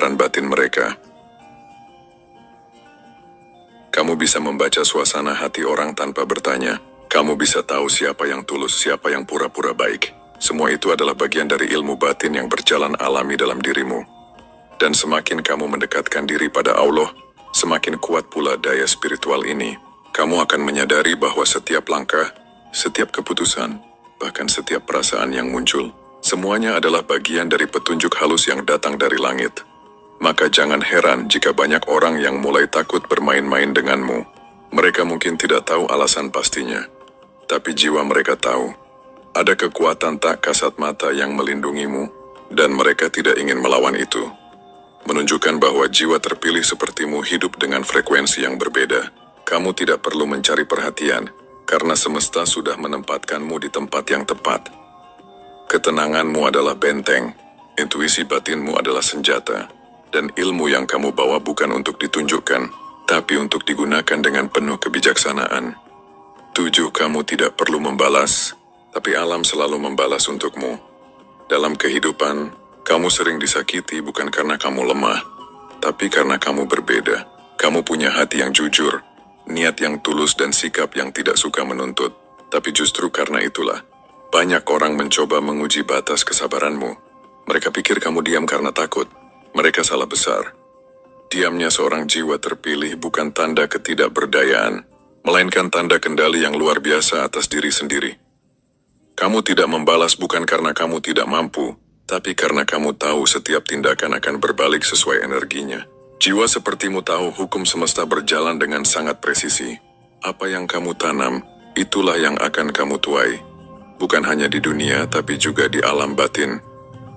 kesabaran batin mereka. Kamu bisa membaca suasana hati orang tanpa bertanya. Kamu bisa tahu siapa yang tulus, siapa yang pura-pura baik. Semua itu adalah bagian dari ilmu batin yang berjalan alami dalam dirimu. Dan semakin kamu mendekatkan diri pada Allah, semakin kuat pula daya spiritual ini. Kamu akan menyadari bahwa setiap langkah, setiap keputusan, bahkan setiap perasaan yang muncul, semuanya adalah bagian dari petunjuk halus yang datang dari langit. Maka jangan heran jika banyak orang yang mulai takut bermain-main denganmu. Mereka mungkin tidak tahu alasan pastinya, tapi jiwa mereka tahu. Ada kekuatan tak kasat mata yang melindungimu, dan mereka tidak ingin melawan itu. Menunjukkan bahwa jiwa terpilih sepertimu hidup dengan frekuensi yang berbeda. Kamu tidak perlu mencari perhatian, karena semesta sudah menempatkanmu di tempat yang tepat. Ketenanganmu adalah benteng, intuisi batinmu adalah senjata, dan ilmu yang kamu bawa bukan untuk ditunjukkan, tapi untuk digunakan dengan penuh kebijaksanaan. 7. Kamu tidak perlu membalas, tapi alam selalu membalas untukmu. Dalam kehidupan, kamu sering disakiti bukan karena kamu lemah, tapi karena kamu berbeda. Kamu punya hati yang jujur, niat yang tulus dan sikap yang tidak suka menuntut. Tapi justru karena itulah, banyak orang mencoba menguji batas kesabaranmu. Mereka pikir kamu diam karena takut. Mereka salah besar. Diamnya seorang jiwa terpilih bukan tanda ketidakberdayaan, melainkan tanda kendali yang luar biasa atas diri sendiri. Kamu tidak membalas bukan karena kamu tidak mampu, tapi karena kamu tahu setiap tindakan akan berbalik sesuai energinya. Jiwa sepertimu tahu hukum semesta berjalan dengan sangat presisi. Apa yang kamu tanam, itulah yang akan kamu tuai. Bukan hanya di dunia, tapi juga di alam batin.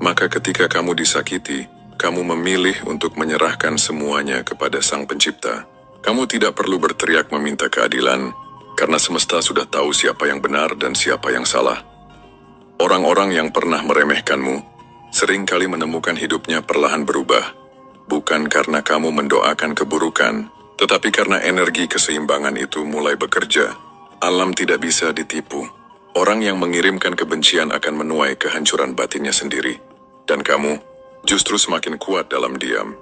Maka ketika kamu disakiti, kamu memilih untuk menyerahkan semuanya kepada Sang Pencipta. Kamu tidak perlu berteriak meminta keadilan, karena semesta sudah tahu siapa yang benar dan siapa yang salah. Orang-orang yang pernah meremehkanmu, seringkali menemukan hidupnya perlahan berubah. Bukan karena kamu mendoakan keburukan, tetapi karena energi keseimbangan itu mulai bekerja. Alam tidak bisa ditipu. Orang yang mengirimkan kebencian akan menuai kehancuran batinnya sendiri. Dan kamu justru semakin kuat dalam diam.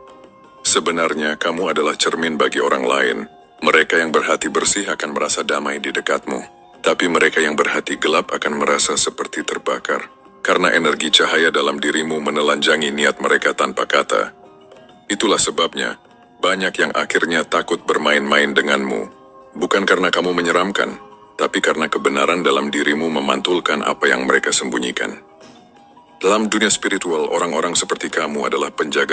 Sebenarnya kamu adalah cermin bagi orang lain. Mereka yang berhati bersih akan merasa damai di dekatmu. Tapi mereka yang berhati gelap akan merasa seperti terbakar. Karena energi cahaya dalam dirimu menelanjangi niat mereka tanpa kata. Itulah sebabnya, banyak yang akhirnya takut bermain-main denganmu. Bukan karena kamu menyeramkan, tapi karena kebenaran dalam dirimu memantulkan apa yang mereka sembunyikan. Dalam dunia spiritual, orang-orang seperti kamu adalah penjaga